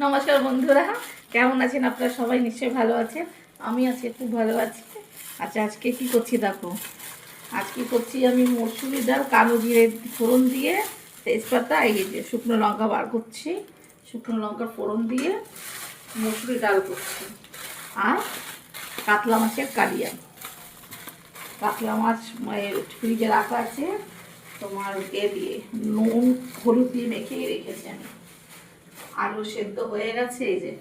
নমস্কার বন্ধুরা, কেমন আছেন আপনারা? সবাই নিশ্চয়ই ভালো আছেন। আমি আছি, খুব ভালো আছি। আচ্ছা, আজকে কি করছি দেখো। আজকে করছি আমি মসুরি ডাল কালো জিরে ফোড়ন দিয়ে, তেজপাতা, এই যে শুকনো লঙ্কা বার করছি, শুকনো লঙ্কা ফোড়ন দিয়ে মসুরি ডাল করছি। আর কাতলা মাছের কালিয়া, কাতলা মাছ ফ্রিজে রাখা আছে তোমার দিয়ে নুন হলুদ দিয়ে মেখে রেখেছি আমি। আলু সেদ্ধ হয়ে গেছে, এই যে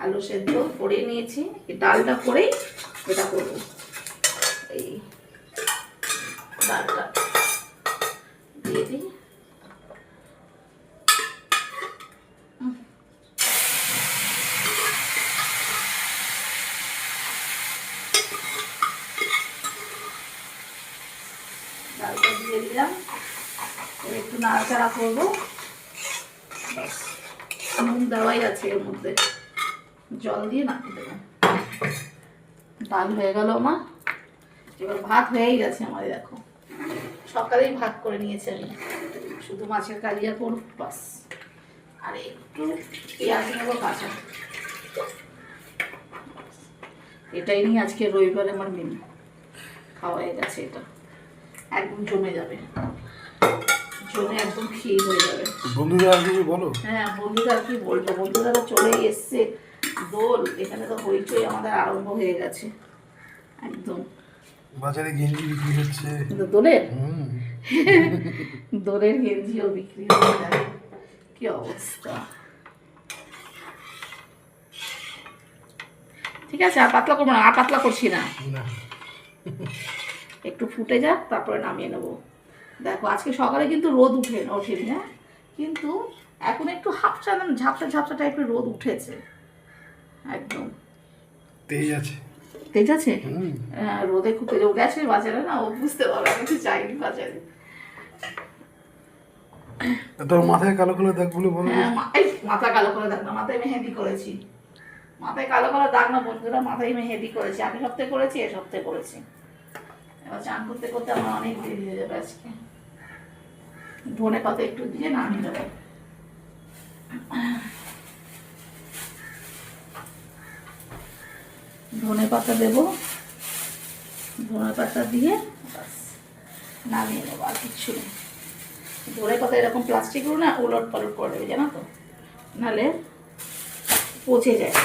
আলু সেদ্ধ করে নিয়েছি। ডালটা করেই এটা করবো। এই ডালটা দিয়ে দিই। ডালটা দিয়ে দিলাম, একটু নাড়াচাড়া করবো। নুন দেওয়াই আছে এর মধ্যে, জল দিয়ে নামিয়ে দেবো। ডাল হয়ে গেল আমার। এবার ভাত হয়েই গেছে আমার, দেখো সকালেই ভাত করে নিয়েছি আমি। শুধু মাছের কালিয়া করব বাস। আর একটু পেঁয়াজ নেবো কাঁচা। এটাই নিয়ে আজকে রবিবারে আমার মেনু। খাওয়া হয়ে গেছে, এটা একদম জমে যাবে, জমে একদম ক্ষীর হয়ে যাবে। বন্ধুরা আর কিছু বলো? হ্যাঁ, বন্ধুরা আর কি বলবো, বন্ধুরা চলেই এসছে। দোল, এখানে তো হইচই আমাদের আরম্ভ হয়ে গেছে একদম। বাজারে গেঞ্জি বিক্রি হচ্ছে দোলের দোলের গেঞ্জিও বিক্রি হয়ে যায়। কি অবস্থা! ঠিক আছে, আর পাতলা করবো না, আর পাতলা করছি না, একটু ফুটে যাক তারপরে নামিয়ে নেবো। দেখো আজকে সকালে কিন্তু রোদ ওঠেনি, হ্যাঁ, কিন্তু এখন একটু ঝাপসা ঝাপসা টাইপের রোদ উঠেছে একদম। তেজ আছে, তেজ আছে। রোদে খুব তেজ গেছে বাজারে, না ও বুঝতে পারবে, আমি তো যাইনি বাজারে। তোর মাথায় কালো কালো দাগ বলে বলো। হ্যাঁ, মাথা কালো করে দাগ না, মাথায় মেহেদি করেছি। মাথায় কালো কালো দাগ না বন্ধুরা, মাথায় মেহেদি করেছি। আগের সপ্তাহে করেছি, এ সপ্তাহে করেছি। এবার চান করতে করতে আমার অনেক দেরি হয়ে যাবে আজকে। ধনে পাতা একটু দিয়ে নামিয়ে দেবো। ধনে পাতা দেবো, ধনে পাতা দিয়ে বাস নামিয়ে নেবো, আর কিচ্ছু নেই। ধনে পাতা এরকম প্লাস্টিকগুলো না উলট পালট করে দেবে, জানো তো, নাহলে পচে যায়।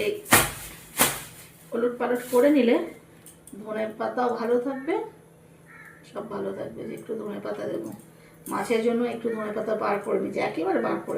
এই উলট পালট করে নিলে ধনে পাতাও ভালো থাকবে, সব ভালো থাকবে। যে একটু ধনে পাতা দেবো, মাছের জন্য একটু ধনে পাতা বার করে নিচ্ছি, একেবারে বার করে।